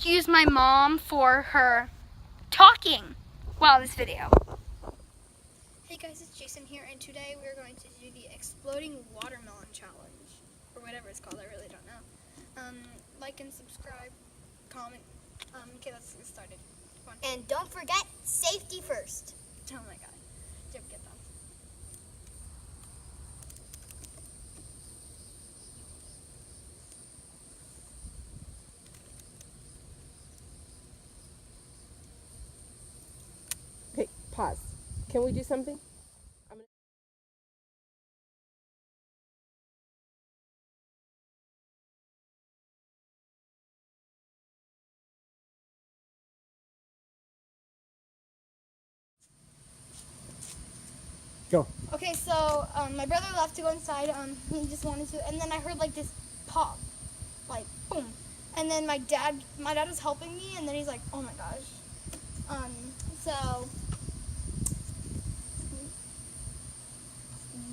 excuse my mom for her talking while this video. Hey guys, it's Jason here, and today we're going to do the exploding watermelon challenge, or whatever it's called. I really don't know. Like and subscribe, comment. Okay, let's get started. Come on. And don't forget, safety first. Oh my god. Jim, get down. Okay, pause. Can we do something? Go. Okay, so my brother left to go inside. He just wanted to, and then I heard like this pop, like boom, and then my dad was helping me, and then he's like, oh my gosh. So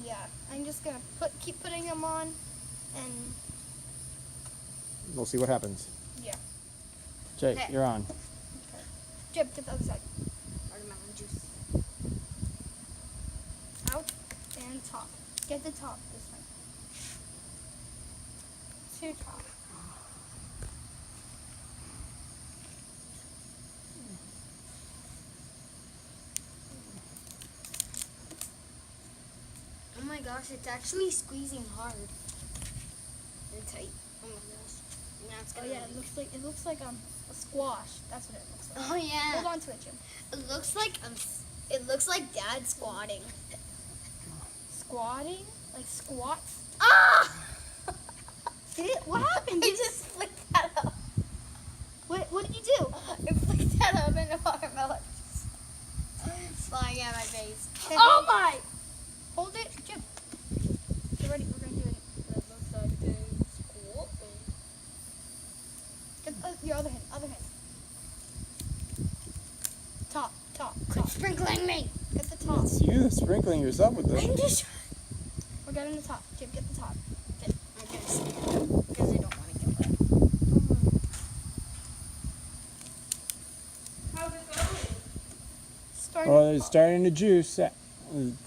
yeah, I'm just gonna keep putting them on, and We'll see what happens. yeah. Jake, Okay. you're on. Jib, get the other side. Watermelon juice. Out and top. Get the top this time. To top. Oh my gosh, it's actually squeezing hard. And tight. Oh my gosh. Now it's Oh gonna yeah, it looks like a squash. That's what it looks like. Oh yeah. Hold on to it, Jim. It looks like Dad squatting. Squatting? Like squats? Ah! What happened? I just flicked that up. What did you do? I flicked that up and the watermelon just flying out of my face. Oh my! Hold it, Jim. Get ready. We're gonna do it. That looks like a squatting. Get your other hand. Other hand. Top. Quit sprinkling me. Get the top. It's you sprinkling yourself with I'm them. just We're getting the top. Jim, get the top. I'm gonna stand because I don't want to get wet. How's it going? Starting. Well, it's starting to juice.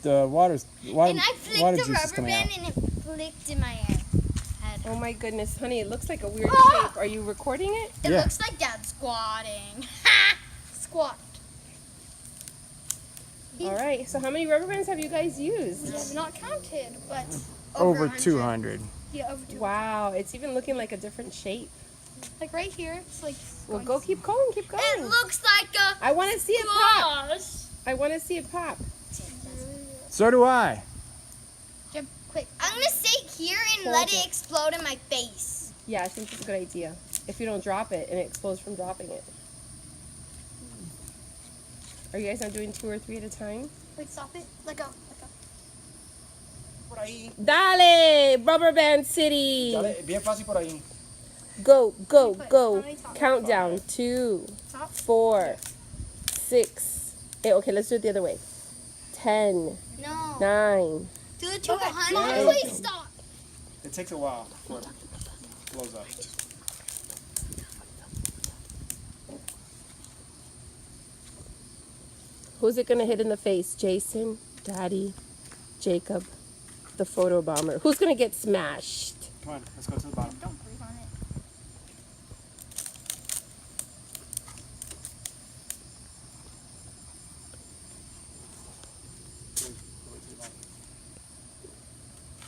The water And I water flicked the juice is rubber coming out. band and it flicked in my head. Oh my goodness, honey, it looks like a weird Ah! shape. Are you recording it? It Yeah. looks like Dad squatting. Squat. All right, so how many rubber bands have you guys used? We have not counted, but Over 100. 200. yeah, over 2. Wow, it's even looking like a different shape. Like right here, it's like. Well, go keep going, keep It going. looks like a I want to see it pop. squash. I want to see it pop. So do I. Jim, quick. I'm gonna sit here and Hold let it. it explode in my face. Yeah, I think it's a good idea. If you don't drop it and it explodes from dropping it. Are you guys not doing 2 or 3 at a time? Wait, stop it. Let go. Let go. Dale, Rubber Band City. Bien fácil por ahí. Go, go, How go. many top? Countdown. 2, Top. 4, 6. Okay, let's do it the other way. 10, No. 9. Do it to Okay, 100. Mom, please stop. It takes a while before it blows up. Who's it gonna hit in the face? Jason, Daddy, Jacob, the photo bomber. Who's gonna get smashed? Come on, let's go to the bottom. Don't breathe on it.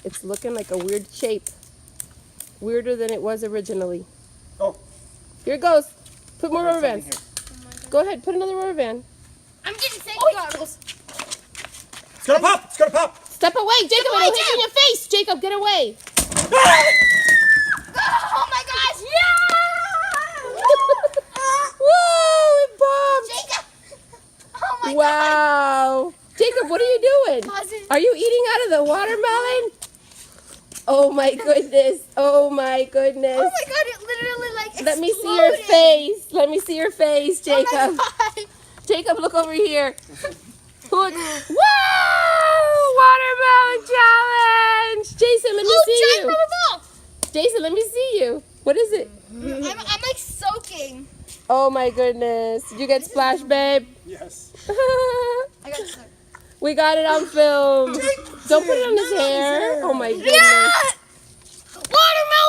It's looking like a weird shape. Weirder than it was originally. Oh. Here it goes. Put more rubber Something bands. here. Go ahead, put another rubber band. I'm getting sick. Goggles. It's gonna pop! It's gonna pop! Step away, Jacob, away, it'll hit you in your face. Jacob, get away. Oh my gosh. Whoa, it popped. Jacob. Oh my god. Wow. Jacob, what are you doing? Pause it. Are you eating out of the watermelon? Oh my goodness. Oh my goodness. Oh my god, it literally like Let me see your exploded. face. Let me see your face, Oh Jacob. my god. Jacob, look over here. Whoa! Watermelon challenge! Jason, let me Oh, see giant you. rubber ball. Jason, let me see you. What is it? I'm like soaking. Oh my goodness. Did you get splashed, babe? Yes. I got stuck. We got it on film. Don't put it on his hair. Oh my goodness. Watermelon!